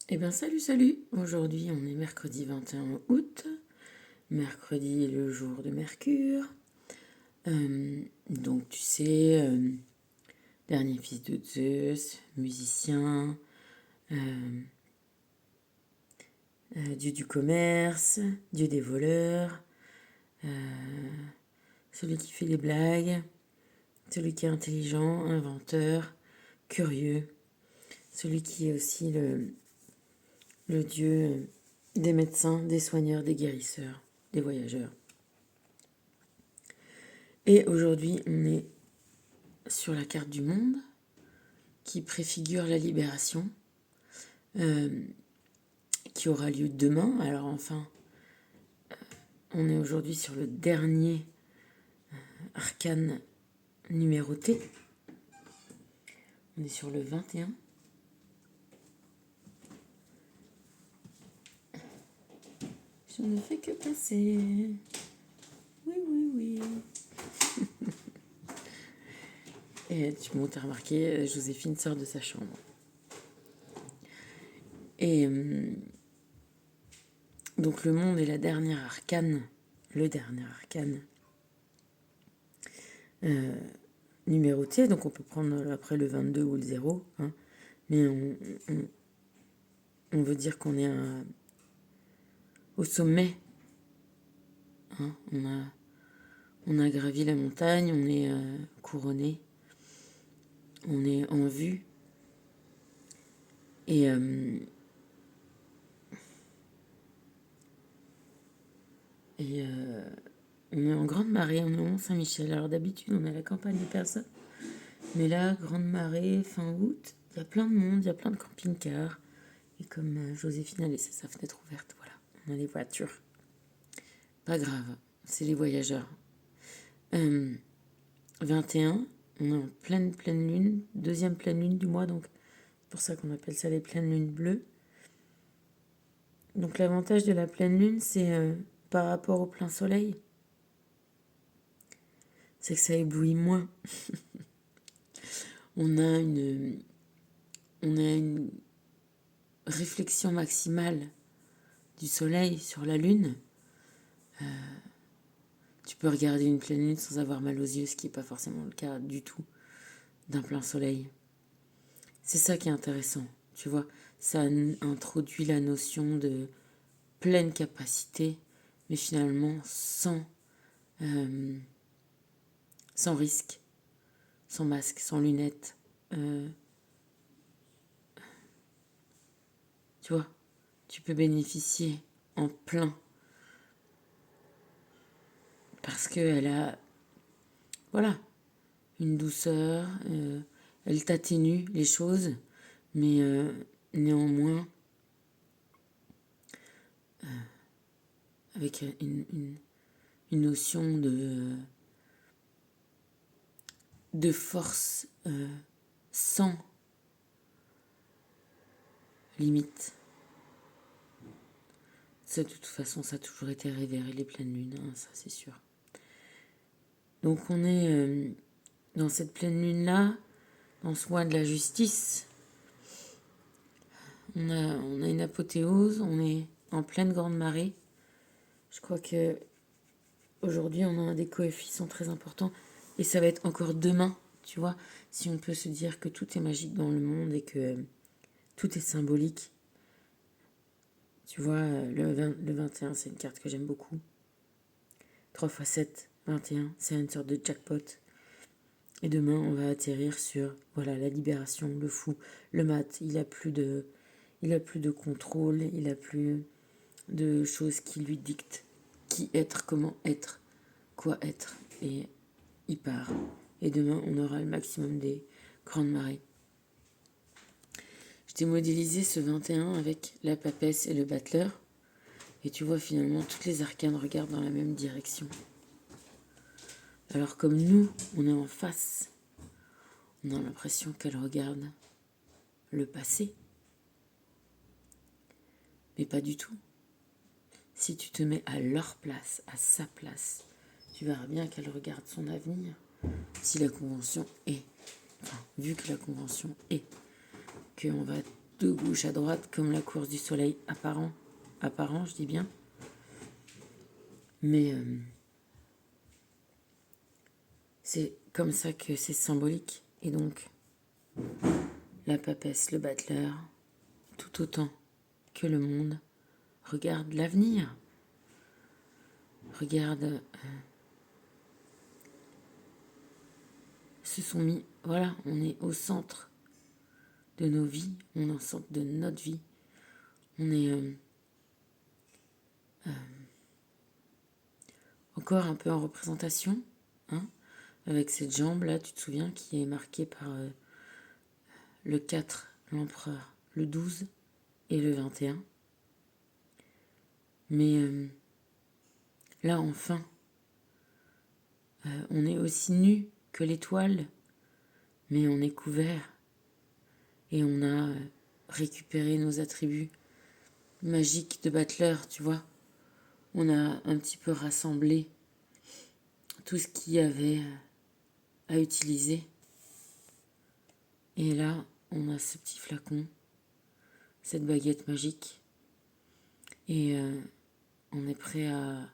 Eh bien salut. Aujourd'hui on est mercredi 21 août. Mercredi est le jour de Mercure. Donc tu sais, dernier fils de Zeus, musicien, dieu du commerce, dieu des voleurs, celui qui fait des blagues, celui qui est intelligent, inventeur, curieux, celui qui est aussi le dieu des médecins, des soigneurs, des guérisseurs, des voyageurs. Et aujourd'hui, on est sur la carte du monde qui préfigure la libération qui aura lieu demain. Alors enfin, on est aujourd'hui sur le dernier arcane numéroté. On est sur le 21. Je ne fais que passer. Oui. Et t'as remarqué, Joséphine sort de sa chambre. Et donc le monde est la dernière arcane, le dernier arcane numéroté. Donc on peut prendre après le 22 ou le 0. Hein, mais on veut dire qu'on est au sommet. Hein, on a gravi la montagne, on est couronné, on est en vue. Et on est en grande marée, on est au Mont-Saint-Michel. Alors d'habitude, on est à la campagne de personnes. Mais là, grande marée, fin août, il y a plein de monde, il y a plein de camping-cars. Et comme Joséphine a laissé sa fenêtre ouverte, voilà, on a les voitures. Pas grave, c'est les voyageurs. 21, on est en pleine lune, deuxième pleine lune du mois, donc c'est pour ça qu'on appelle ça les pleines lunes bleues. Donc l'avantage de la pleine lune, c'est par rapport au plein soleil, c'est que ça éblouit moins. On a une réflexion maximale du soleil sur la lune. Tu peux regarder une pleine lune sans avoir mal aux yeux, ce qui n'est pas forcément le cas du tout d'un plein soleil. C'est ça qui est intéressant, tu vois. Ça introduit la notion de pleine capacité, mais finalement sans risque, sans masque, sans lunettes. Tu vois, tu peux bénéficier en plein parce qu'elle a, voilà, une douceur, elle t'atténue les choses, mais néanmoins, avec une notion de force sans limite. Ça, de toute façon, ça a toujours été révéré, les pleines lunes, hein, ça c'est sûr. Donc on est dans cette pleine lune-là, dans ce mois de la justice. On a une apothéose, on est en pleine grande marée. Je crois que aujourd'hui on a un des coefficients très importants et ça va être encore demain, tu vois, si on peut se dire que tout est magique dans le monde et que tout est symbolique. Tu vois, le 21, c'est une carte que j'aime beaucoup. 3 x 7, 21, c'est une sorte de jackpot. Et demain, on va atterrir sur, voilà, la libération, le fou, le mat. Il a plus de contrôle, il a plus de choses qui lui dictent qui être, comment être, quoi être. Et il part. Et demain, on aura le maximum des grandes marées. Je t'ai modélisé ce 21 avec la papesse et le battleur. Et tu vois, finalement, toutes les arcanes regardent dans la même direction. Alors comme nous, on est en face, on a l'impression qu'elles regardent le passé. Mais pas du tout. Si tu te mets à leur place, à sa place, tu verras bien qu'elle regarde son avenir. Si la convention est, vu que la convention est, qu'on va de gauche à droite, comme la course du soleil apparent, je dis bien. Mais c'est comme ça que c'est symbolique. Et donc, la papesse, le battleur, tout autant que le monde, regarde l'avenir. Regarde, se sont mis, voilà, on est au centre de nos vies, on est au centre de notre vie. On est encore un peu en représentation, hein, avec cette jambe-là, tu te souviens, qui est marquée par le 4, l'empereur, le 12 et le 21. Mais là, enfin, on est aussi nu que l'étoile, mais on est couvert et on a récupéré nos attributs magiques de battleur, tu vois. On a un petit peu rassemblé tout ce qu'il y avait à utiliser. Et là, on a ce petit flacon, cette baguette magique. Et on est prêt à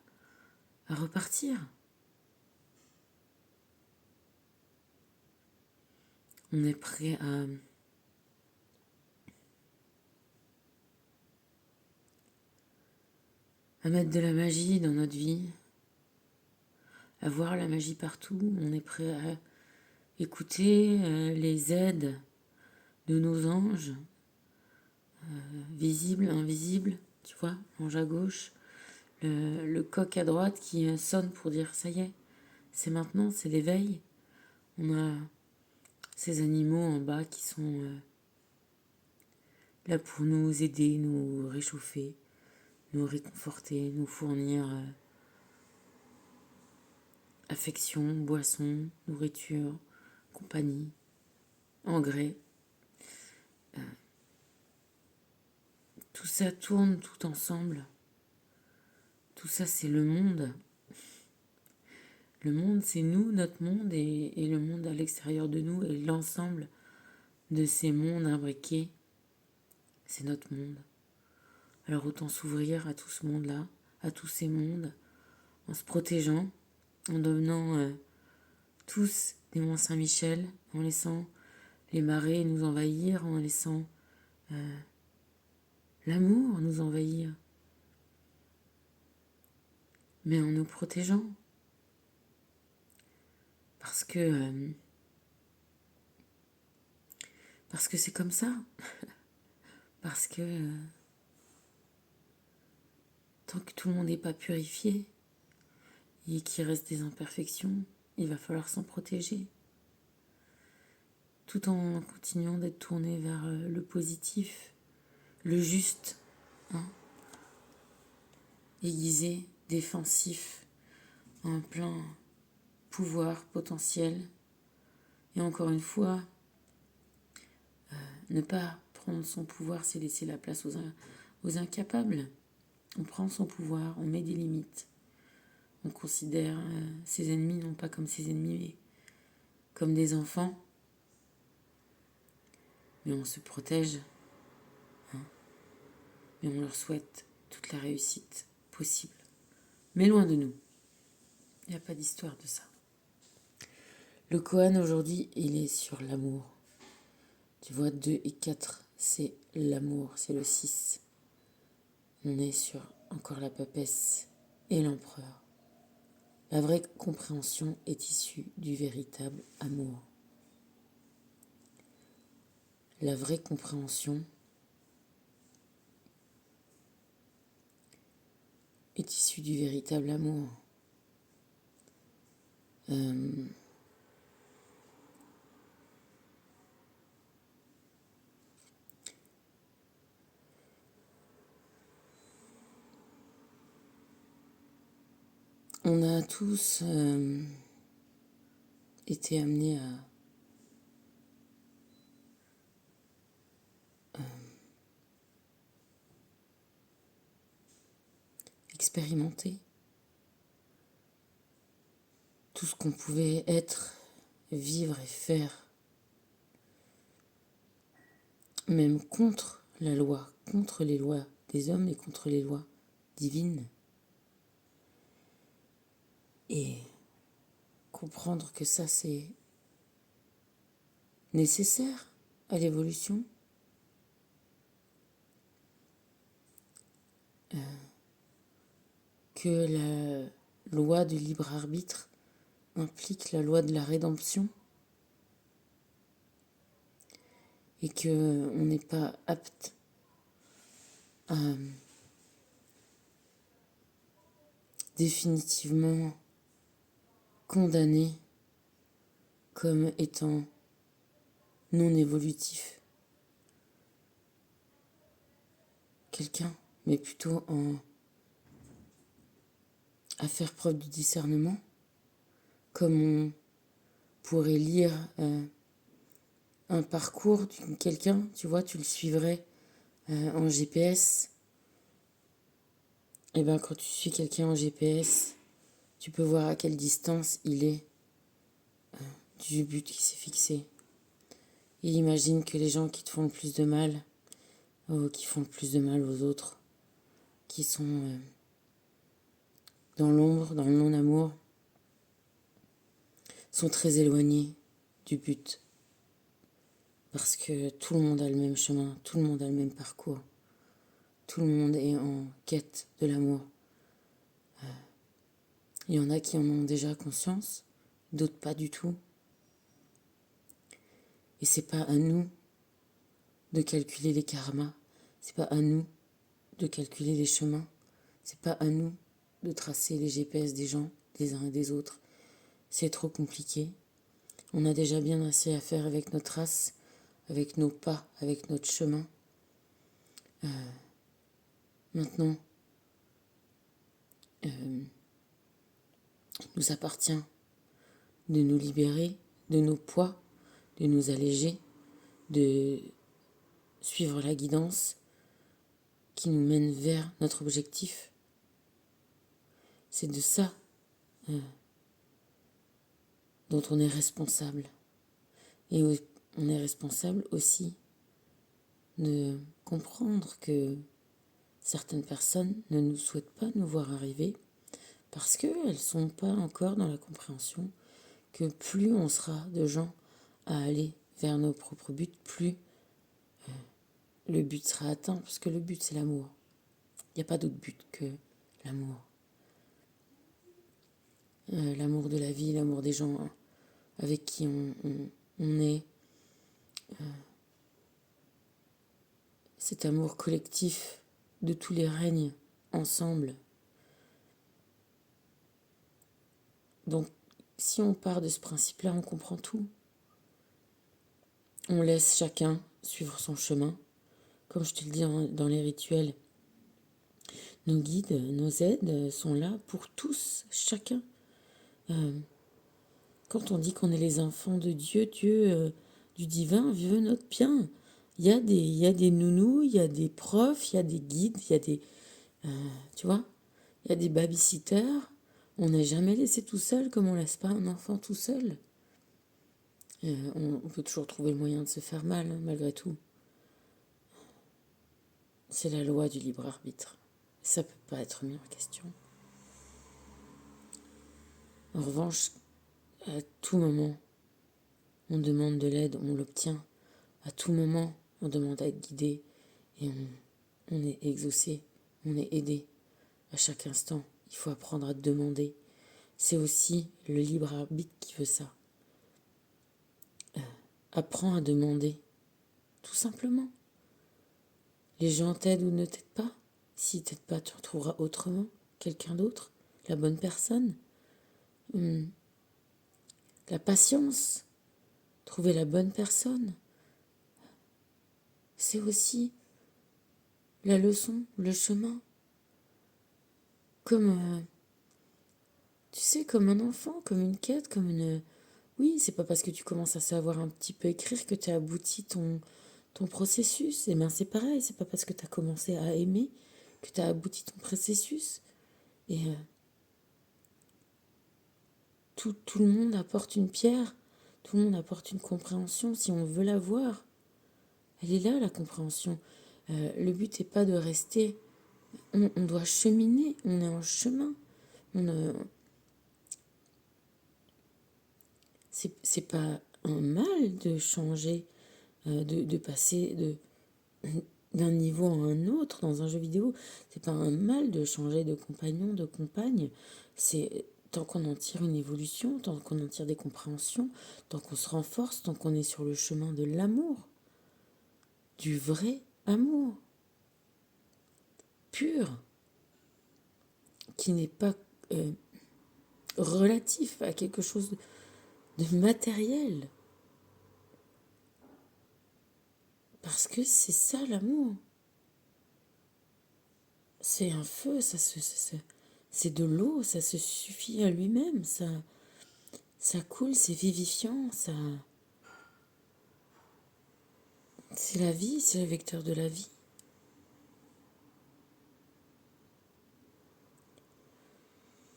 repartir. On est prêt à mettre de la magie dans notre vie, à voir la magie partout. On est prêt à écouter les aides de nos anges, visibles, invisibles, tu vois, l'ange à gauche, le coq à droite qui sonne pour dire ça y est, c'est maintenant, c'est l'éveil. On a ces animaux en bas qui sont là pour nous aider, nous réchauffer, nous réconforter, nous fournir affection, boisson, nourriture, compagnie, engrais. Tout ça tourne tout ensemble. Tout ça, c'est le monde. Le monde, c'est nous, notre monde, et le monde à l'extérieur de nous, et l'ensemble de ces mondes imbriqués, c'est notre monde. Alors autant s'ouvrir à tout ce monde-là, à tous ces mondes, en se protégeant, en devenant tous des Mont-Saint-Michel, en laissant les marées nous envahir, en laissant l'amour nous envahir, mais en nous protégeant. Parce que c'est comme ça. Parce que tant que tout le monde n'est pas purifié et qu'il reste des imperfections, il va falloir s'en protéger. Tout en continuant d'être tourné vers le positif, le juste, hein, aiguisé, défensif, en plein pouvoir potentiel. Et encore une fois, ne pas prendre son pouvoir, c'est laisser la place aux incapables. On prend son pouvoir, on met des limites. On considère ses ennemis non pas comme ses ennemis, mais comme des enfants. Mais on se protège. Hein, et on leur souhaite toute la réussite possible. Mais loin de nous. Il n'y a pas d'histoire de ça. Le Koan aujourd'hui, il est sur l'amour. Tu vois, 2 et 4, c'est l'amour, c'est le 6. On est sur encore la papesse et l'empereur. La vraie compréhension est issue du véritable amour. La vraie compréhension est issue du véritable amour. On a tous été amenés à expérimenter tout ce qu'on pouvait être, vivre et faire. même contre la loi, contre les lois des hommes et contre les lois divines. Et comprendre que ça, c'est nécessaire à l'évolution. Que la loi du libre arbitre implique la loi de la rédemption et que on n'est pas apte à définitivement condamner comme étant non évolutif quelqu'un, mais plutôt à faire preuve de discernement, comme on pourrait lire un parcours de quelqu'un, tu vois, tu le suivrais en GPS. Et bien quand tu suis quelqu'un en GPS, tu peux voir à quelle distance il est du but qui s'est fixé. Et imagine que les gens qui te font le plus de mal, ou qui font le plus de mal aux autres, qui sont dans l'ombre, dans le non-amour, sont très éloignés du but. Parce que tout le monde a le même chemin, tout le monde a le même parcours. Tout le monde est en quête de l'amour. Il y en a qui en ont déjà conscience, d'autres pas du tout. Et c'est pas à nous de calculer les karmas, c'est pas à nous de calculer les chemins, c'est pas à nous de tracer les GPS des gens, des uns et des autres. C'est trop compliqué. On a déjà bien assez à faire avec notre race, avec nos pas, avec notre chemin. Maintenant, il nous appartient de nous libérer de nos poids, de nous alléger, de suivre la guidance qui nous mène vers notre objectif. C'est de ça dont on est responsable. Et on est responsable aussi de comprendre que certaines personnes ne nous souhaitent pas nous voir arriver parce qu'elles ne sont pas encore dans la compréhension que plus on sera de gens à aller vers nos propres buts, plus le but sera atteint, parce que le but c'est l'amour. Il n'y a pas d'autre but que l'amour. L'amour de la vie, l'amour des gens avec qui on est. Cet amour collectif de tous les règnes ensemble. Donc, si on part de ce principe-là, on comprend tout. On laisse chacun suivre son chemin. Comme je te le dis dans les rituels, nos guides, nos aides sont là pour tous, chacun. Quand on dit qu'on est les enfants de Dieu, Dieu du divin veut notre bien. Il y a des nounous, il y a des profs, il y a des guides, il y a des... tu vois, il y a des babysitters. On n'est jamais laissé tout seul comme on laisse pas un enfant tout seul. On peut toujours trouver le moyen de se faire mal, hein, malgré tout. C'est la loi du libre arbitre. Ça peut pas être mis en question. En revanche, à tout moment, on demande de l'aide, on l'obtient. À tout moment, on demande à être guidé et on est exaucé, on est aidé. À chaque instant, il faut apprendre à demander. C'est aussi le libre arbitre qui veut ça. Apprends à demander, tout simplement. Les gens t'aident ou ne t'aident pas. S'ils t'aident pas, tu retrouveras autrement quelqu'un d'autre, la bonne personne. La patience, trouver la bonne personne. C'est aussi la leçon, le chemin. Comme, tu sais, comme un enfant, comme une quête, comme une... Oui, c'est pas parce que tu commences à savoir un petit peu écrire que tu as abouti ton processus. Et bien c'est pareil, c'est pas parce que tu as commencé à aimer que tu as abouti ton processus. Et tout le monde apporte une pierre, tout le monde apporte une compréhension si on veut la voir. Elle est là, la compréhension. Le but n'est pas de rester. On doit cheminer, on est en chemin. C'est pas un mal de changer, de passer d'un niveau à un autre dans un jeu vidéo. C'est pas un mal de changer de compagnon, de compagne. C'est tant qu'on en tire une évolution, tant qu'on en tire des compréhensions, tant qu'on se renforce, tant qu'on est sur le chemin de l'amour, du vrai amour, pur, qui n'est pas relatif à quelque chose de matériel. Parce que c'est ça l'amour. C'est un feu, c'est de l'eau, ça se suffit à lui-même, ça coule, c'est vivifiant, c'est la vie, c'est le vecteur de la vie.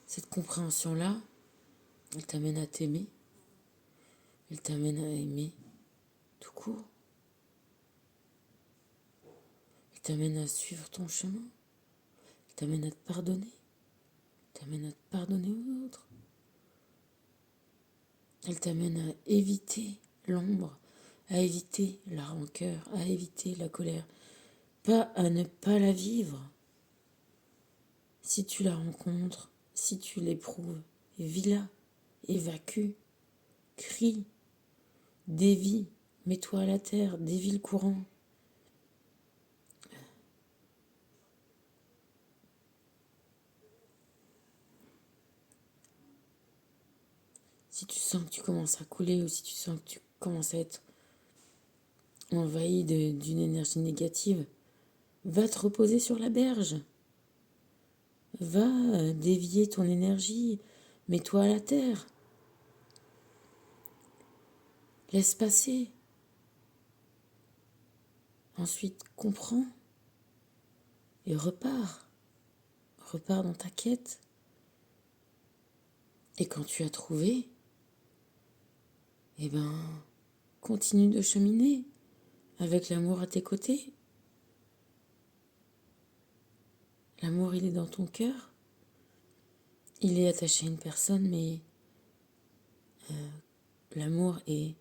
Cette compréhension-là, elle t'amène à t'aimer, elle t'amène à aimer tout court, elle t'amène à suivre ton chemin, elle t'amène à te pardonner, elle t'amène à te pardonner aux autres, elle t'amène à éviter l'ombre, à éviter la rancœur, à éviter la colère, pas à ne pas la vivre. Si tu la rencontres, si tu l'éprouves, vis-la, évacue, crie, dévie, mets-toi à la terre, dévie le courant. Si tu sens que tu commences à couler ou si tu sens que tu commences à être envahi d'une énergie négative, va te reposer sur la berge. Va dévier ton énergie, mets-toi à la terre. Laisse passer. Ensuite, comprends et repars. Repars dans ta quête. Et quand tu as trouvé, eh ben, continue de cheminer avec l'amour à tes côtés. L'amour, il est dans ton cœur. Il est attaché à une personne, mais l'amour est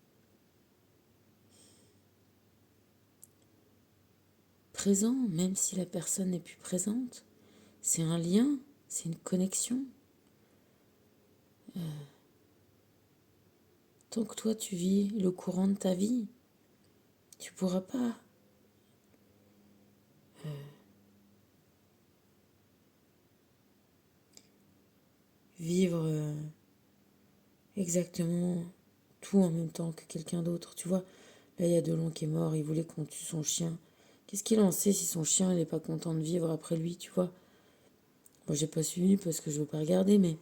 présent, même si la personne n'est plus présente. C'est un lien, c'est une connexion. Tant que toi, tu vis le courant de ta vie, tu ne pourras pas vivre exactement tout en même temps que quelqu'un d'autre. Tu vois, là, il y a Delon qui est mort, il voulait qu'on tue son chien. Qu'est-ce qu'il en sait si son chien n'est pas content de vivre après lui, tu vois? Moi, j'ai pas suivi parce que je veux pas regarder, mais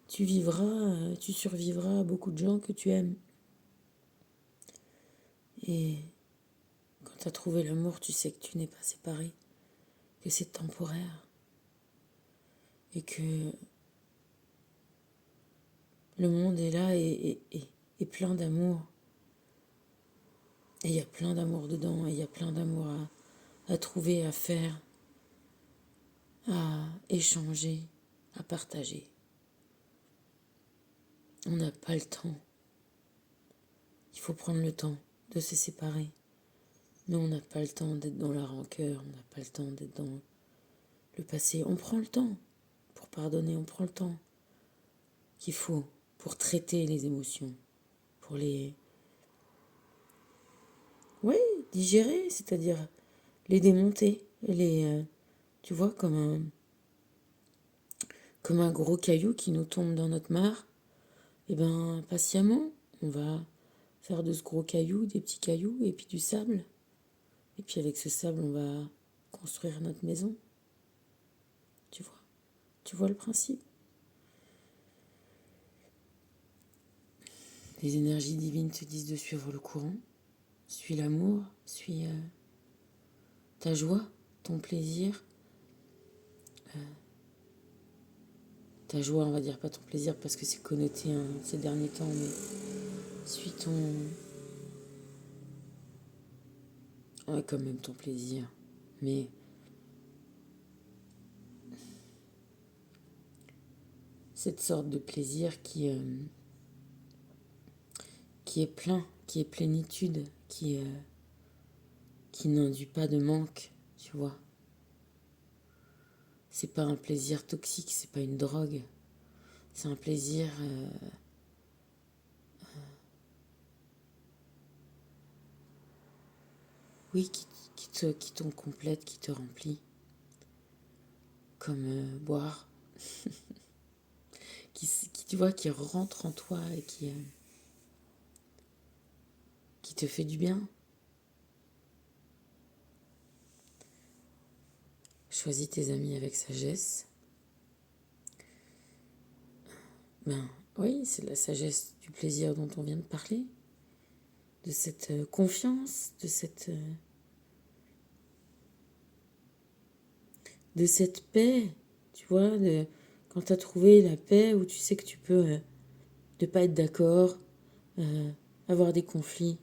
tu vivras, tu survivras à beaucoup de gens que tu aimes. Et quand tu as trouvé l'amour, tu sais que tu n'es pas séparé, que c'est temporaire et que le monde est là et plein d'amour. Et il y a plein d'amour dedans, et il y a plein d'amour à trouver, à faire, à échanger, à partager. On n'a pas le temps. Il faut prendre le temps de se séparer. Mais on n'a pas le temps d'être dans la rancœur, on n'a pas le temps d'être dans le passé. On prend le temps pour pardonner, on prend le temps qu'il faut pour traiter les émotions, pour les... Oui, digérer, c'est-à-dire les démonter, tu vois, comme un gros caillou qui nous tombe dans notre mare. Et ben, patiemment, on va faire de ce gros caillou des petits cailloux et puis du sable. Et puis avec ce sable, on va construire notre maison. Tu vois? Tu vois le principe? Les énergies divines te disent de suivre le courant. Suis l'amour, suis ta joie, ton plaisir. Ta joie, on va dire pas ton plaisir parce que c'est connoté ces derniers temps, mais suis Ouais, quand même ton plaisir. Mais cette sorte de plaisir qui est plein, qui est plénitude, qui n'induit pas de manque, tu vois. C'est pas un plaisir toxique, c'est pas une drogue. C'est un plaisir, oui, qui t'en complète, qui te remplit. Comme boire, tu vois, qui rentre en toi et qui te fait du bien. Choisis tes amis avec sagesse. Ben oui, c'est la sagesse du plaisir dont on vient de parler, de cette confiance, de cette paix, tu vois, quand tu as trouvé la paix où tu sais que tu peux ne pas être d'accord, euh, avoir des conflits,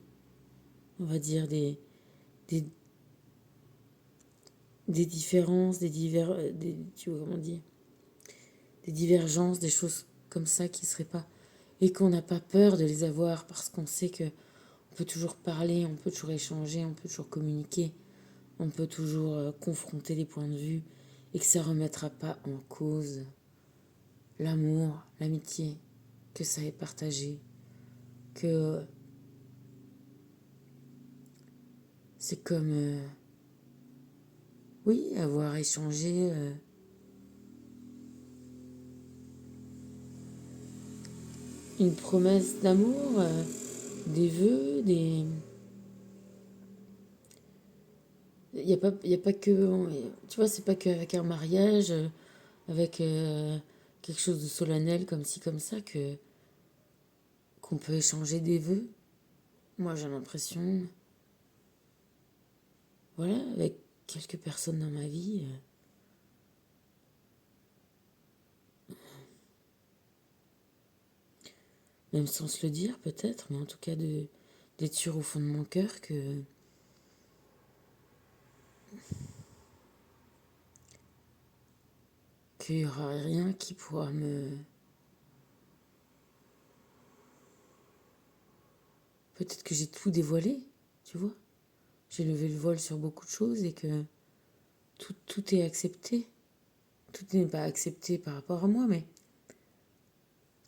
on va dire des, des différences, tu vois comment dire, des divergences, des choses comme ça qui seraient pas, et qu'on n'a pas peur de les avoir parce qu'on sait que on peut toujours parler, on peut toujours échanger, on peut toujours communiquer, on peut toujours confronter les points de vue et que ça ne remettra pas en cause l'amour, l'amitié que ça est partagé, que c'est comme, oui, avoir échangé une promesse d'amour, des vœux, des... Il y a pas que... Tu vois, c'est pas qu'avec un mariage, avec quelque chose de solennel comme ci, comme ça, qu'on peut échanger des vœux. Moi, j'ai l'impression, voilà, avec quelques personnes dans ma vie, même sans se le dire peut-être, mais en tout cas d'être sûr au fond de mon cœur qu'il n'y aura rien qui pourra me... Peut-être que j'ai tout dévoilé, tu vois. J'ai levé le voile sur beaucoup de choses et que tout est accepté. Tout n'est pas accepté par rapport à moi, mais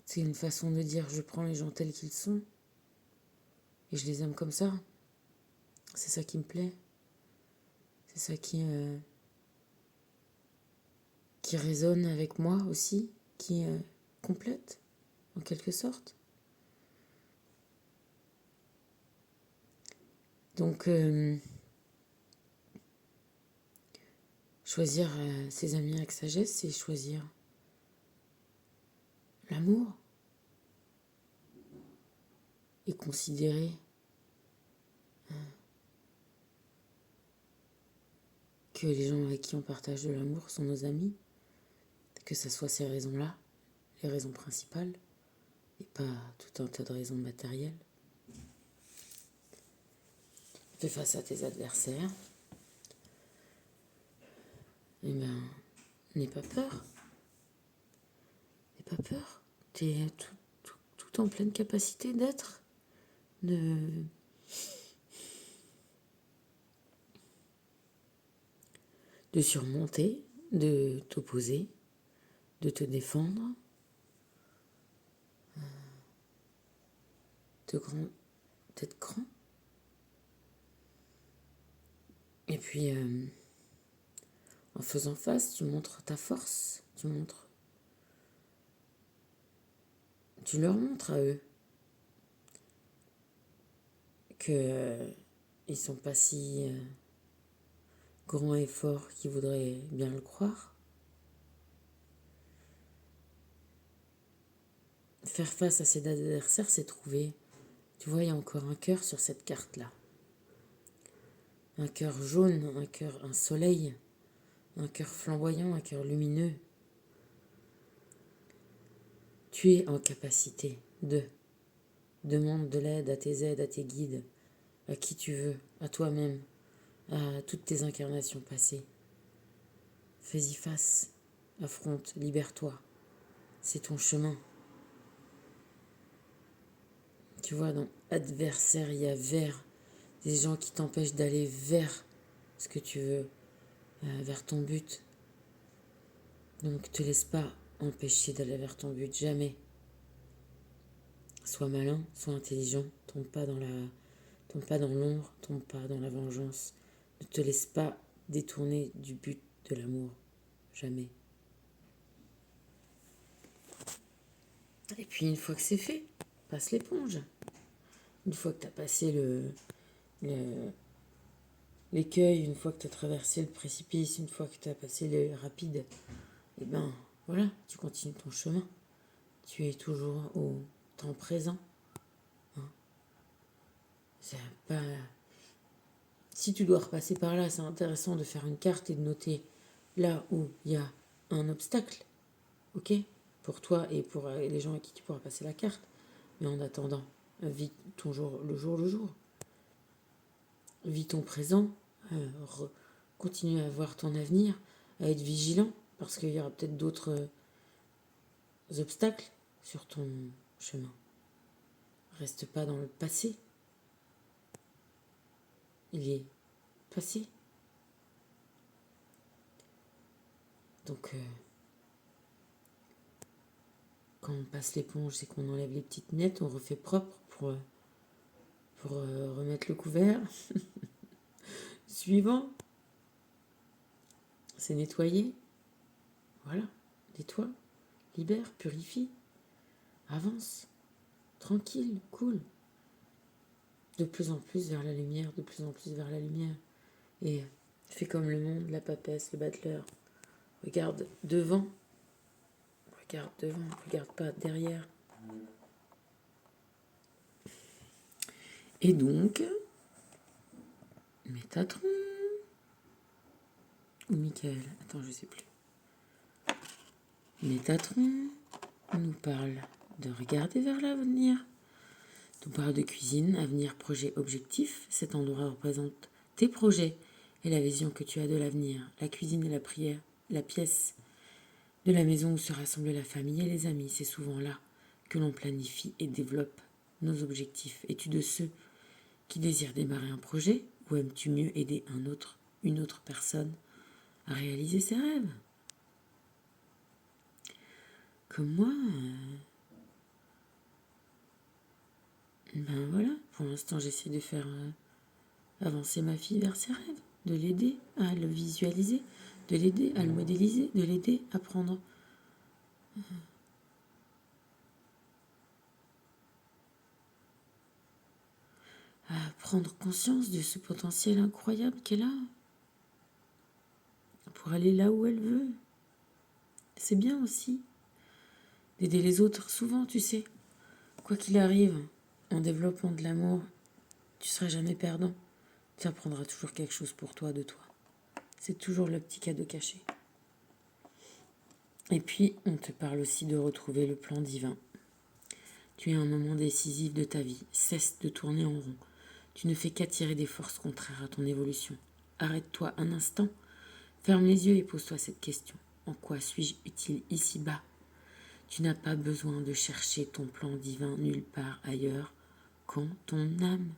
c'est une façon de dire je prends les gens tels qu'ils sont et je les aime comme ça. C'est ça qui me plaît. C'est ça qui résonne avec moi aussi, qui complète en quelque sorte. Donc, choisir ses amis avec sagesse, c'est choisir l'amour et considérer que les gens avec qui on partage de l'amour sont nos amis, que ce soit ces raisons-là, les raisons principales, et pas tout un tas de raisons matérielles. Fais face à tes adversaires, et ben, n'aie pas peur, n'aie pas peur. T'es tout en pleine capacité d'être, de, de surmonter, de t'opposer, de te défendre, d'être grand. Et puis, en faisant face, tu montres ta force, tu leur montres à eux que ils sont pas si grands et forts qu'ils voudraient bien le croire. Faire face à ses adversaires, c'est trouver, tu vois, il y a encore un cœur sur cette carte-là. Un cœur jaune, un soleil, un cœur flamboyant, un cœur lumineux. Tu es en capacité de. Demande de l'aide à tes aides, à tes guides, à qui tu veux, à toi-même, à toutes tes incarnations passées. Fais-y face, affronte, libère-toi. C'est ton chemin. Tu vois, dans adversaire, il y a vers, des gens qui t'empêchent d'aller vers ce que tu veux, vers ton but. Donc, te laisse pas empêcher d'aller vers ton but, jamais. Sois malin, sois intelligent, tombe pas dans l'ombre, tombe pas dans la vengeance. Ne te laisse pas détourner du but de l'amour, jamais. Et puis, une fois que c'est fait, passe l'éponge. Une fois que tu as passé l'écueil, une fois que tu as traversé le précipice, une fois que tu as passé le rapide, et ben voilà, tu continues ton chemin. Tu es toujours au temps présent. Hein. C'est pas... Si tu dois repasser par là, c'est intéressant de faire une carte et de noter là où il y a un obstacle, ok, pour toi et pour les gens à qui tu pourras passer la carte. Mais en attendant, vis ton jour le jour le jour. Vis ton présent, continue à voir ton avenir, à être vigilant, parce qu'il y aura peut-être d'autres obstacles sur ton chemin. Reste pas dans le passé. Il est passé. Donc, quand on passe l'éponge, c'est qu'on enlève les petites miettes, on refait propre pour remettre le couvert. Suivant, c'est nettoyer. Voilà, nettoie, libère, purifie, avance, tranquille, cool. De plus en plus vers la lumière, de plus en plus vers la lumière. Et fais comme le monde, la papesse, le battleur. Regarde devant, regarde pas derrière. Et donc, Métatron ou Michael, attends, je sais plus. Métatron nous parle de regarder vers l'avenir. Nous parle de cuisine, avenir, projet, objectif. Cet endroit représente tes projets et la vision que tu as de l'avenir. La cuisine et la prière, la pièce de la maison où se rassemble la famille et les amis. C'est souvent là que l'on planifie et développe nos objectifs. Es-tu de ceux qui désirent démarrer un projet ou aimes-tu mieux aider une autre personne à réaliser ses rêves? Comme moi, ben voilà, pour l'instant j'essaie de faire avancer ma fille vers ses rêves, de l'aider à le visualiser, de l'aider à le modéliser, de l'aider à prendre conscience de ce potentiel incroyable qu'elle a pour aller là où elle veut. C'est bien aussi d'aider les autres. Souvent, tu sais, quoi qu'il arrive, en développant de l'amour, tu seras jamais perdant. Tu apprendras toujours quelque chose pour toi, de toi. C'est toujours le petit cadeau caché. Et puis, on te parle aussi de retrouver le plan divin. Tu es à un moment décisif de ta vie. Cesse de tourner en rond. Tu ne fais qu'attirer des forces contraires à ton évolution. Arrête-toi un instant, ferme les yeux et pose-toi cette question. En quoi suis-je utile ici-bas? Tu n'as pas besoin de chercher ton plan divin nulle part ailleurs qu'en ton âme,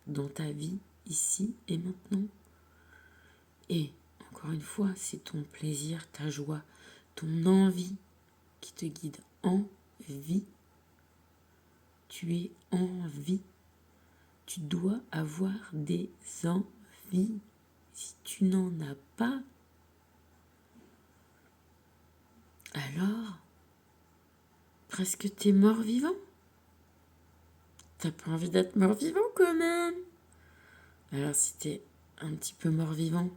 dans ta vie, ici et maintenant. Et, encore une fois, c'est ton plaisir, ta joie, ton envie qui te guide en vie. Tu es en vie. Tu dois avoir des envies. Si tu n'en as pas, alors presque t'es mort-vivant. T'as pas envie d'être mort-vivant quand même. Alors si t'es un petit peu mort-vivant,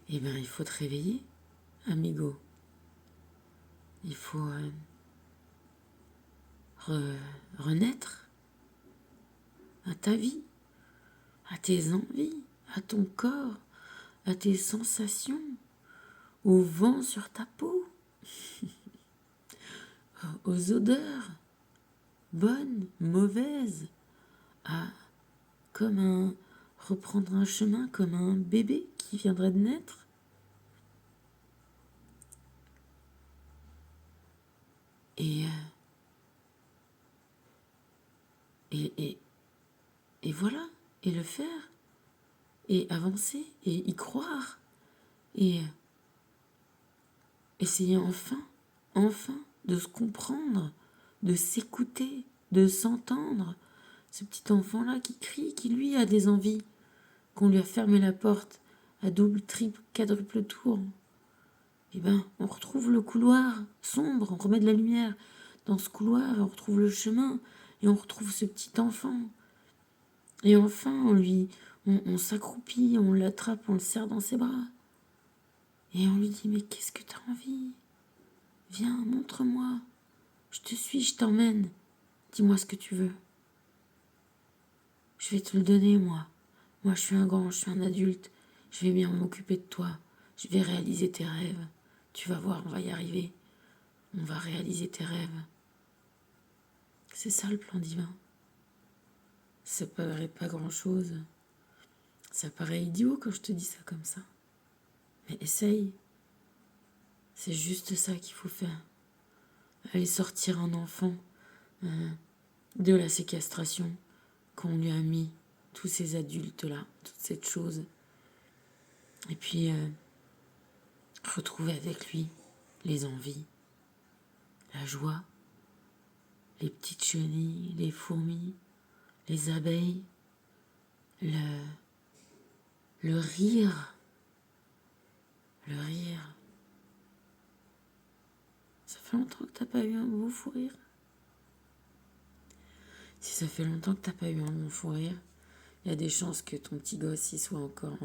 eh bien il faut te réveiller, amigo. Il faut renaître à ta vie, à tes envies, à ton corps, à tes sensations, au vent sur ta peau, aux odeurs, bonnes, mauvaises, à reprendre un chemin comme un bébé qui viendrait de naître. Et, et, et, et voilà, et le faire, et avancer, et y croire, et essayer enfin de se comprendre, de s'écouter, de s'entendre. Ce petit enfant-là qui crie, qui lui a des envies, qu'on lui a fermé la porte à double, triple, quadruple tour. Eh ben, on retrouve le couloir sombre, on remet de la lumière dans ce couloir, on retrouve le chemin, et on retrouve ce petit enfant. Et enfin, on s'accroupit, on l'attrape, on le serre dans ses bras. Et on lui dit, mais qu'est-ce que t'as envie? Viens, montre-moi. Je te suis, je t'emmène. Dis-moi ce que tu veux. Je vais te le donner, moi. Moi, je suis un grand, je suis un adulte. Je vais bien m'occuper de toi. Je vais réaliser tes rêves. Tu vas voir, on va y arriver. On va réaliser tes rêves. C'est ça le plan divin. Ça paraît pas grand-chose. Ça paraît idiot quand je te dis ça comme ça. Mais essaye. C'est juste ça qu'il faut faire. Aller sortir un enfant de la séquestration qu'on lui a mis, tous ces adultes-là, toute cette chose. Et puis, retrouver avec lui les envies, la joie, les petites chenilles, les fourmis, les abeilles, le rire. Le rire. Ça fait longtemps que t'as pas eu un beau fou rire. Si ça fait longtemps que t'as pas eu un bon fou rire, il y a des chances que ton petit gosse y soit encore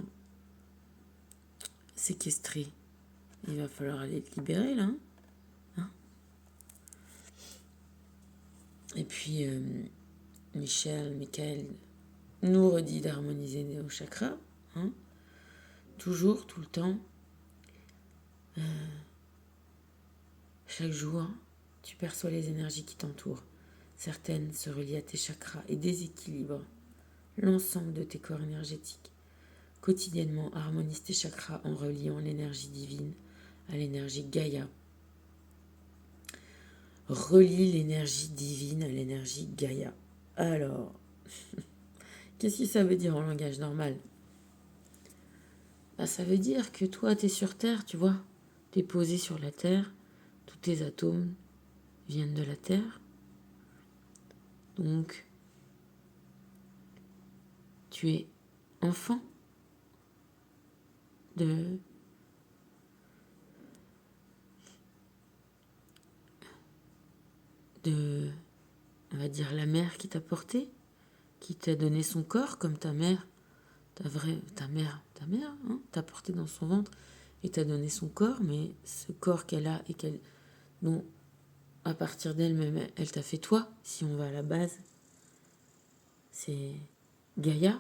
séquestré. Il va falloir aller te libérer là. Hein. Et puis, Michael nous redit d'harmoniser nos chakras. Hein. Toujours, tout le temps. Chaque jour, tu perçois les énergies qui t'entourent. Certaines se relient à tes chakras et déséquilibrent l'ensemble de tes corps énergétiques. Quotidiennement, harmonise tes chakras en reliant l'énergie divine à l'énergie Gaïa. Relie l'énergie divine à l'énergie Gaïa. Alors, qu'est-ce que ça veut dire en langage normal? Ça veut dire que toi, tu es sur Terre, tu vois. Tu es posé sur la Terre. Tous tes atomes viennent de la Terre. Donc, tu es enfant de on va dire, la mère qui t'a porté, qui t'a donné son corps comme ta mère, ta mère, hein, t'a porté dans son ventre et t'a donné son corps, mais ce corps qu'elle a et dont à partir d'elle-même, elle t'a fait toi, si on va à la base, c'est Gaïa,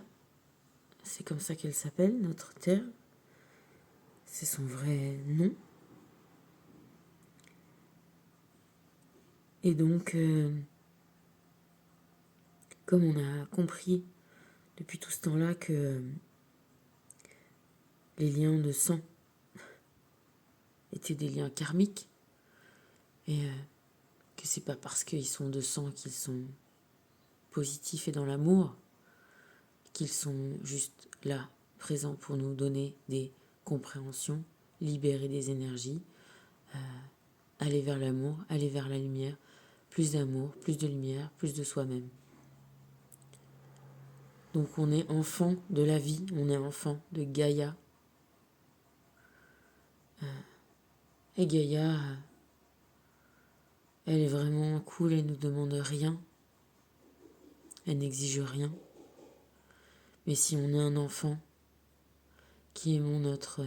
c'est comme ça qu'elle s'appelle, notre terre, c'est son vrai nom. Et donc, comme on a compris depuis tout ce temps-là que les liens de sang étaient des liens karmiques, et que c'est pas parce qu'ils sont de sang qu'ils sont positifs et dans l'amour, qu'ils sont juste là, présents pour nous donner des compréhensions, libérer des énergies, aller vers l'amour, aller vers la lumière, plus d'amour, plus de lumière, plus de soi-même. Donc on est enfant de la vie, on est enfant de Gaïa. Et Gaïa, elle est vraiment cool, elle nous demande rien, elle n'exige rien. Mais si on est un enfant qui aimons notre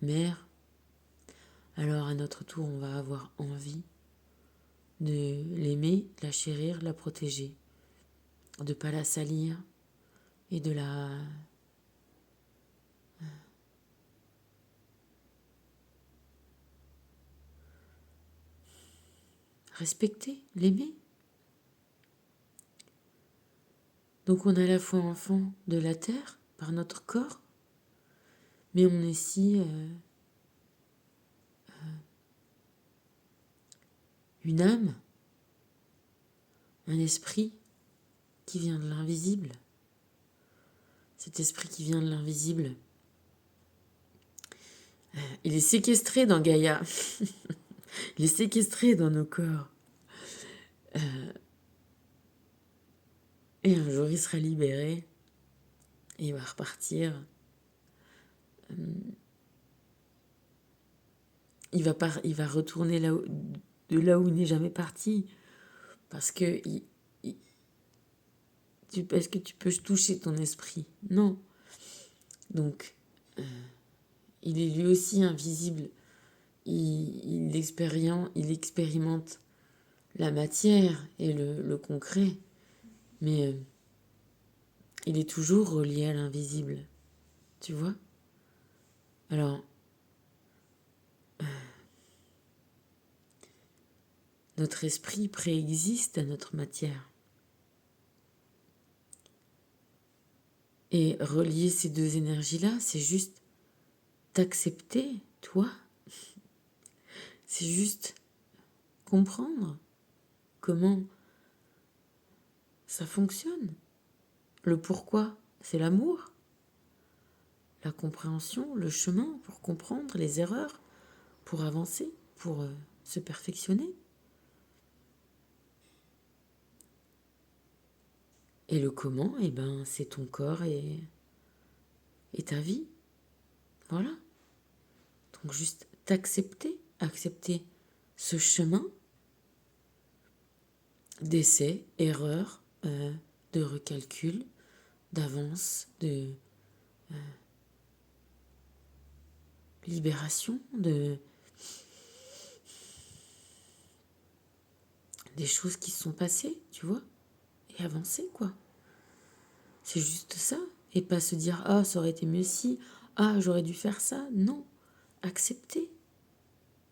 mère, alors à notre tour on va avoir envie de l'aimer, de la chérir, de la protéger, de ne pas la salir et de la respecter, l'aimer. Donc on est à la fois enfant de la terre par notre corps, mais on est aussi une âme, un esprit qui vient de l'invisible. Cet esprit qui vient de l'invisible, il est séquestré dans Gaïa. Il est séquestré dans nos corps. Et un jour, il sera libéré. Et il va repartir. Il va retourner de là où il n'est jamais parti. Parce que est-ce que tu peux toucher ton esprit? Non. Donc, il est lui aussi invisible. Il expérimente la matière et le concret. Mais il est toujours relié à l'invisible. Tu vois? Alors, notre esprit préexiste à notre matière. Et relier ces deux énergies-là, c'est juste t'accepter, toi. C'est juste comprendre comment ça fonctionne. Le pourquoi, c'est l'amour. La compréhension, le chemin pour comprendre les erreurs, pour avancer, pour se perfectionner. Et le comment, eh ben, c'est ton corps et ta vie. Voilà. Donc juste t'accepter, accepter ce chemin d'essai, erreur, de recalcul, d'avance, de libération, des choses qui se sont passées, tu vois, et avancer, quoi. C'est juste ça. Et pas se dire, ah, ça aurait été mieux si, ah, j'aurais dû faire ça. Non. Accepter.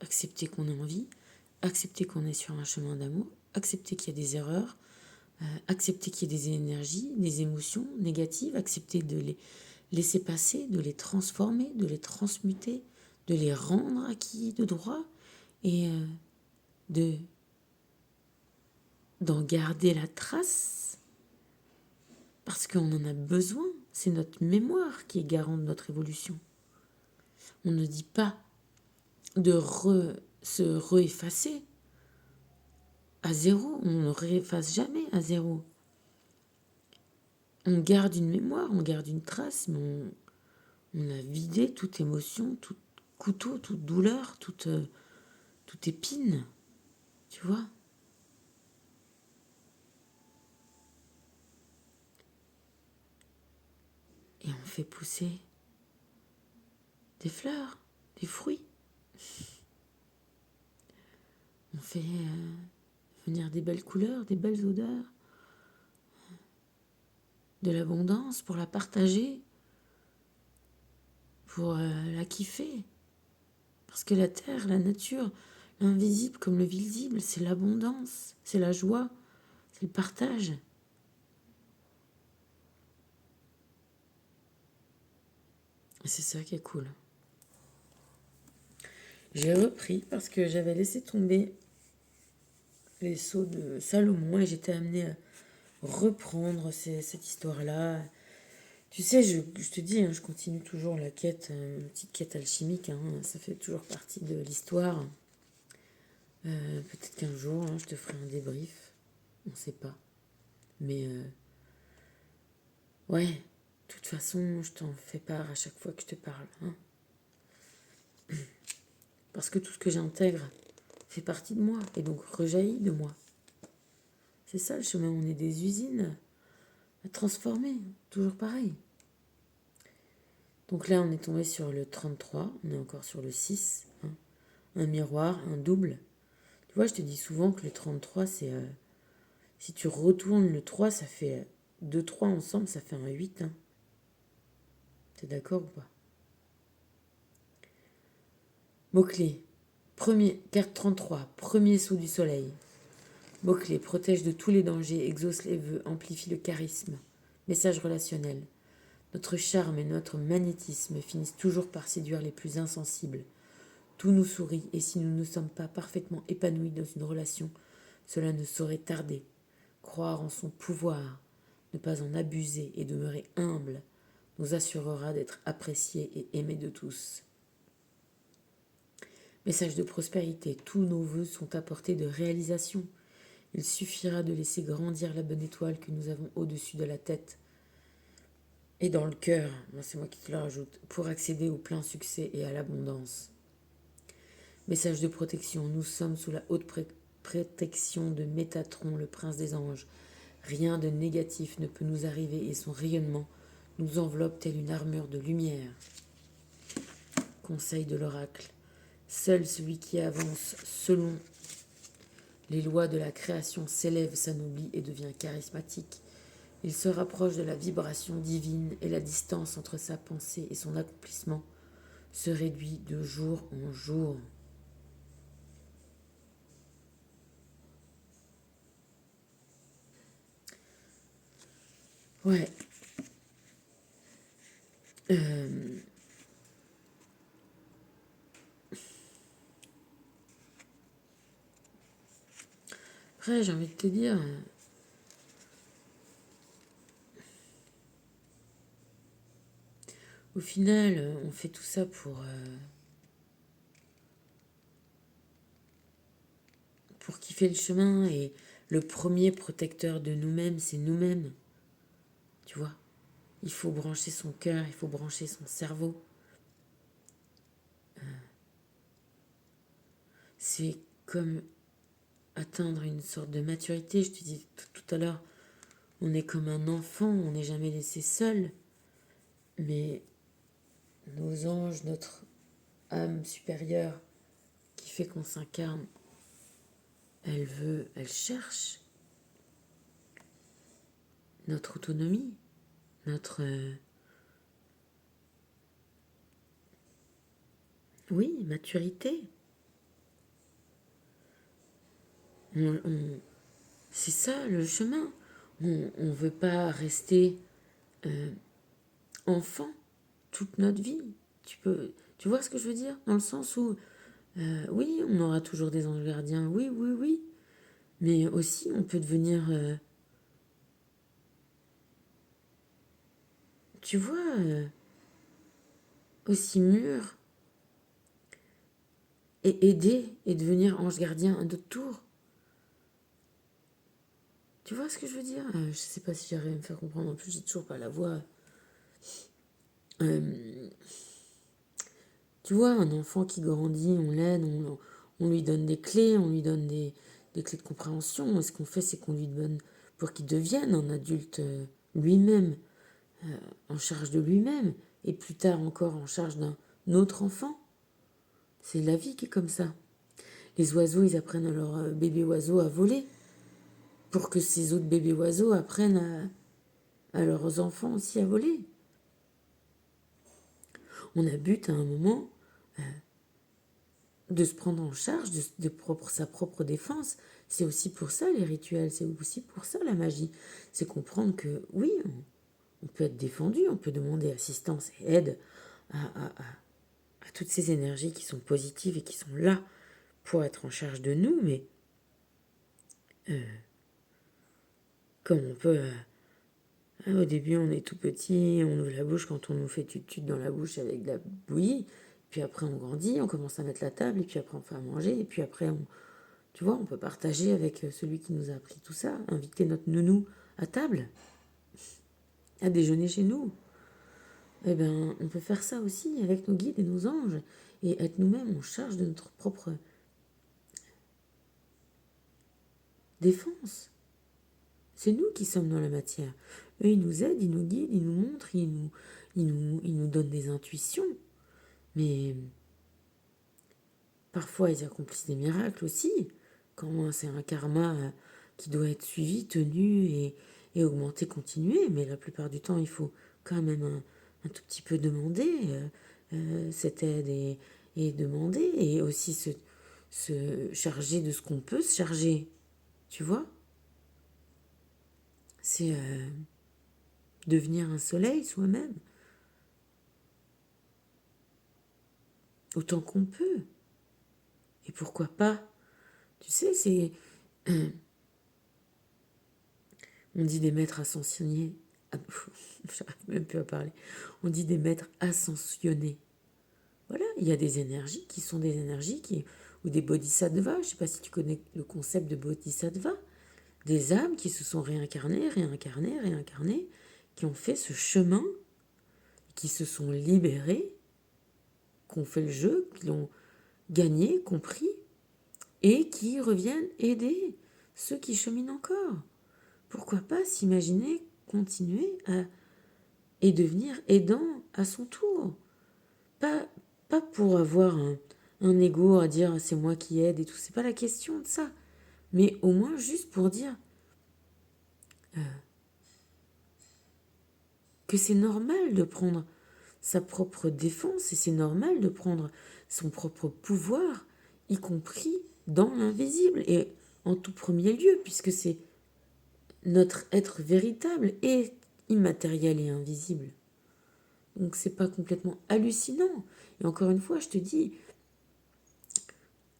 Accepter qu'on est en vie, accepter qu'on est sur un chemin d'amour, accepter qu'il y a des erreurs, accepter qu'il y ait des énergies, des émotions négatives, accepter de les laisser passer, de les transformer, de les transmuter, de les rendre acquis de droit et d'en garder la trace parce qu'on en a besoin. C'est notre mémoire qui est garante de notre évolution. On ne dit pas de se réeffacer à zéro. On ne réefface jamais à zéro. On garde une mémoire, on garde une trace, mais on a vidé toute émotion, tout couteau, toute douleur, toute épine. Tu vois? Et on fait pousser des fleurs, des fruits. On fait venir des belles couleurs, des belles odeurs, de l'abondance pour la partager, pour la kiffer. Parce que la terre, la nature, l'invisible comme le visible, c'est l'abondance, c'est la joie, c'est le partage. Et c'est ça qui est cool. J'ai repris parce que j'avais laissé tomber les sceaux de Salomon et j'étais amenée à reprendre cette histoire-là. Tu sais, je te dis, hein, je continue toujours la quête, une petite quête alchimique, hein, ça fait toujours partie de l'histoire. Peut-être qu'un jour, hein, je te ferai un débrief, on ne sait pas. Mais ouais, de toute façon, je t'en fais part à chaque fois que je te parle. Hein. Parce que tout ce que j'intègre fait partie de moi et donc rejaillit de moi. C'est ça le chemin, on est des usines à transformer, toujours pareil. Donc là, on est tombé sur le 33, on est encore sur le 6, hein. Un miroir, un double. Tu vois, je te dis souvent que le 33, c'est... si tu retournes le 3, ça fait 2 3 ensemble, ça fait un 8. Hein. T'es d'accord ou pas? Mot-clé. Carte 33, premier saut du soleil. Mot-clé, protège de tous les dangers, exauce les vœux, amplifie le charisme. Message relationnel. Notre charme et notre magnétisme finissent toujours par séduire les plus insensibles. Tout nous sourit et si nous ne sommes pas parfaitement épanouis dans une relation, cela ne saurait tarder. Croire en son pouvoir, ne pas en abuser et demeurer humble nous assurera d'être appréciés et aimés de tous. Message de prospérité. Tous nos vœux sont à portée de réalisation. Il suffira de laisser grandir la bonne étoile que nous avons au-dessus de la tête et dans le cœur, c'est moi qui te le rajoute, pour accéder au plein succès et à l'abondance. Message de protection. Nous sommes sous la haute protection de Métatron, le prince des anges. Rien de négatif ne peut nous arriver et son rayonnement nous enveloppe telle une armure de lumière. Conseil de l'oracle. Seul celui qui avance selon les lois de la création s'élève, s'anoblit et devient charismatique. Il se rapproche de la vibration divine et la distance entre sa pensée et son accomplissement se réduit de jour en jour. Ouais. Après, j'ai envie de te dire, au final, on fait tout ça pour kiffer le chemin et le premier protecteur de nous-mêmes, c'est nous-mêmes. Tu vois, il faut brancher son cœur, il faut brancher son cerveau. C'est comme atteindre une sorte de maturité. Je te dis tout à l'heure, on est comme un enfant, on n'est jamais laissé seul. Mais nos anges, notre âme supérieure qui fait qu'on s'incarne, elle cherche notre autonomie, notre... oui, maturité. C'est ça le chemin. On ne veut pas rester enfant toute notre vie. Tu vois ce que je veux dire? Dans le sens où, oui, on aura toujours des anges gardiens, oui, oui, oui. Mais aussi, on peut devenir, tu vois, aussi mûr et aider et devenir ange gardien à notre tour. Tu vois ce que je veux dire? Je sais pas si j'arrive à me faire comprendre. En plus, j'ai toujours pas la voix. Tu vois, un enfant qui grandit, on l'aide, on lui donne des clés, on lui donne des clés de compréhension. Et ce qu'on fait, c'est qu'on lui donne pour qu'il devienne un adulte lui-même, en charge de lui-même, et plus tard encore en charge d'un autre enfant. C'est la vie qui est comme ça. Les oiseaux, ils apprennent à leurs bébés oiseaux à voler, pour que ces autres bébés oiseaux apprennent à leurs enfants aussi à voler. On a but à un moment de se prendre en charge de sa propre défense. C'est aussi pour ça les rituels, c'est aussi pour ça la magie. C'est comprendre que oui, on peut être défendu, on peut demander assistance et aide à toutes ces énergies qui sont positives et qui sont là pour être en charge de nous, mais comme on peut... au début, on est tout petit, on ouvre la bouche quand on nous fait tut-tut dans la bouche avec de la bouillie. Puis après, on grandit, on commence à mettre la table, et puis après, on fait à manger, et puis après, tu vois, on peut partager avec celui qui nous a appris tout ça, inviter notre nounou à table, à déjeuner chez nous. Eh bien, on peut faire ça aussi avec nos guides et nos anges, et être nous-mêmes en charge de notre propre défense. C'est nous qui sommes dans la matière. Eux, ils nous aident, ils nous guident, ils nous montrent, ils nous donnent des intuitions. Mais parfois, ils accomplissent des miracles aussi. Quand c'est un karma qui doit être suivi, tenu et augmenté, continué. Mais la plupart du temps, il faut quand même un tout petit peu demander cette aide et demander. Et aussi se charger de ce qu'on peut se charger. Tu vois? C'est devenir un soleil soi-même, autant qu'on peut. Et pourquoi pas? Tu sais, c'est... On dit des maîtres ascensionnés. J'arrive même plus à parler. On dit des maîtres ascensionnés. Voilà, il y a des énergies qui sont des énergies qui... Ou des bodhisattvas. Je ne sais pas si tu connais le concept de bodhisattva. Des âmes qui se sont réincarnées, qui ont fait ce chemin, qui se sont libérées, qui ont fait le jeu, qui l'ont gagné, compris, et qui reviennent aider ceux qui cheminent encore. Pourquoi pas s'imaginer continuer à et devenir aidant à son tour. Pas pour avoir un ego à dire c'est moi qui aide et tout, c'est pas la question de ça. Mais au moins juste pour dire que c'est normal de prendre sa propre défense et c'est normal de prendre son propre pouvoir, y compris dans l'invisible et en tout premier lieu, puisque c'est notre être véritable et immatériel et invisible. Donc c'est pas complètement hallucinant. Et encore une fois, je te dis,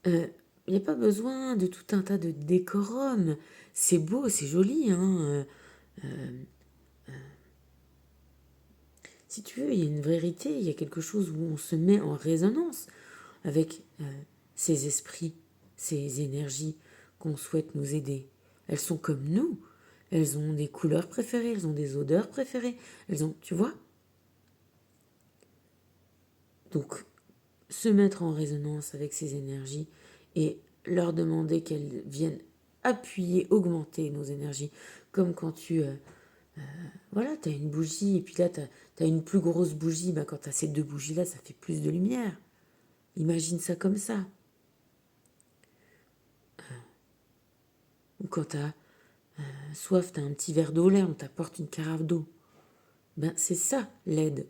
il n'y a pas besoin de tout un tas de décorum. C'est beau, c'est joli, hein. Si tu veux, il y a une vérité, il y a quelque chose où on se met en résonance avec ces esprits, ces énergies qu'on souhaite nous aider. Elles sont comme nous. Elles ont des couleurs préférées, elles ont des odeurs préférées. Elles ont, tu vois? Donc, se mettre en résonance avec ces énergies et leur demander qu'elles viennent appuyer, augmenter nos énergies. Comme quand tu... voilà, tu as une bougie et puis là, tu as une plus grosse bougie. Ben, quand tu as ces deux bougies-là, ça fait plus de lumière. Imagine ça comme ça. Ou quand tu as soif, tu as un petit verre d'eau là, on t'apporte une carafe d'eau. Ben, c'est ça l'aide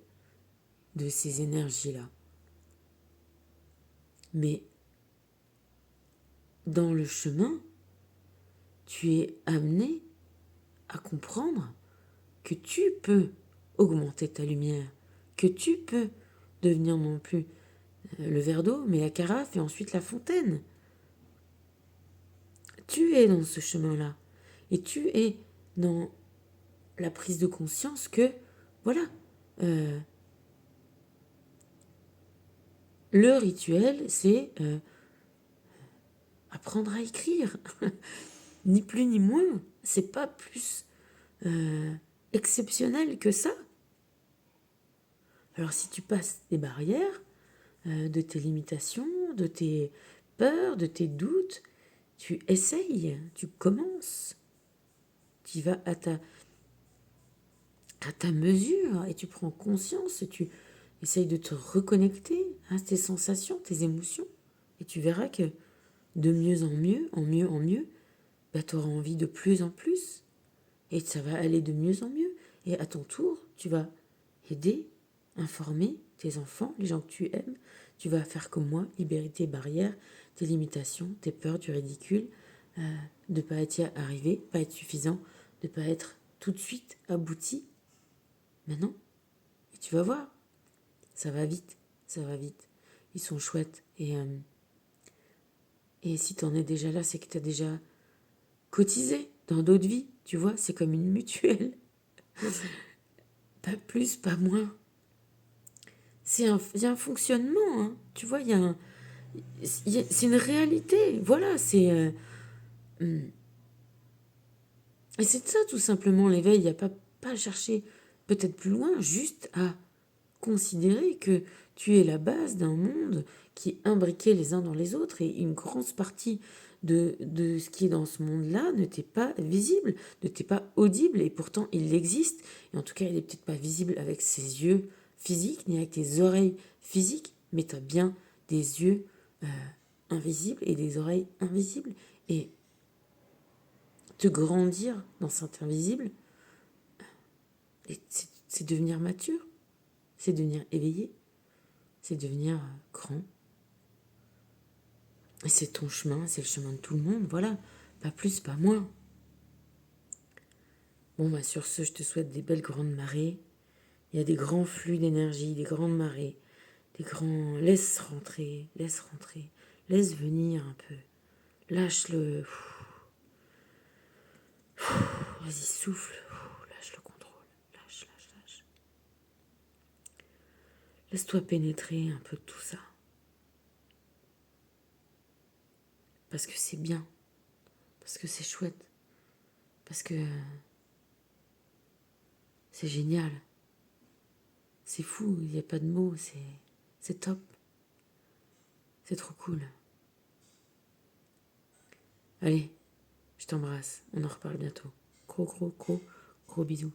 de ces énergies-là. Mais dans le chemin, tu es amené à comprendre que tu peux augmenter ta lumière, que tu peux devenir non plus le verre d'eau, mais la carafe et ensuite la fontaine. Tu es dans ce chemin-là. Et tu es dans la prise de conscience que, voilà, le rituel, c'est apprendre à écrire. Ni plus ni moins. C'est pas plus exceptionnel que ça. Alors si tu passes des barrières, de tes limitations, de tes peurs, de tes doutes, tu essayes, tu commences, tu vas à ta mesure et tu prends conscience et tu essayes de te reconnecter à tes sensations, tes émotions. Et tu verras que de mieux en mieux, bah, tu auras envie de plus en plus. Et ça va aller de mieux en mieux. Et à ton tour, tu vas aider, informer tes enfants, les gens que tu aimes. Tu vas faire comme moi, libérer tes barrières, tes limitations, tes peurs du ridicule, de ne pas être y arrivé, pas être suffisant, de ne pas être tout de suite abouti. Maintenant, et tu vas voir, ça va vite, ça va vite. Ils sont chouettes. Et si tu en es déjà là, c'est que tu as déjà cotisé dans d'autres vies. Tu vois, c'est comme une mutuelle. Pas plus, pas moins. Il y a un fonctionnement, hein. Tu vois, c'est une réalité. Voilà, c'est... et c'est ça, tout simplement, l'éveil. Il n'y a pas à chercher peut-être plus loin, juste à considérer que tu es la base d'un monde qui est imbriqué les uns dans les autres et une grosse partie de ce qui est dans ce monde-là ne t'est pas visible, ne t'est pas audible et pourtant il existe. Et en tout cas, il n'est peut-être pas visible avec ses yeux physiques ni avec tes oreilles physiques, mais tu as bien des yeux invisibles et des oreilles invisibles. Et te grandir dans cet invisible, c'est devenir mature, c'est devenir éveillé, c'est devenir grand. Et c'est ton chemin, c'est le chemin de tout le monde, voilà. Pas plus, pas moins. Bon, bah sur ce, je te souhaite des belles grandes marées. Il y a des grands flux d'énergie, des grandes marées, des grands... laisse rentrer, laisse venir un peu. Lâche-le. Vas-y, souffle. Lâche le contrôle. Lâche. Laisse-toi pénétrer un peu de tout ça. Parce que c'est bien. Parce que c'est chouette. Parce que c'est génial. C'est fou, il n'y a pas de mots, c'est top. C'est trop cool. Allez, je t'embrasse. On en reparle bientôt. Gros bisous.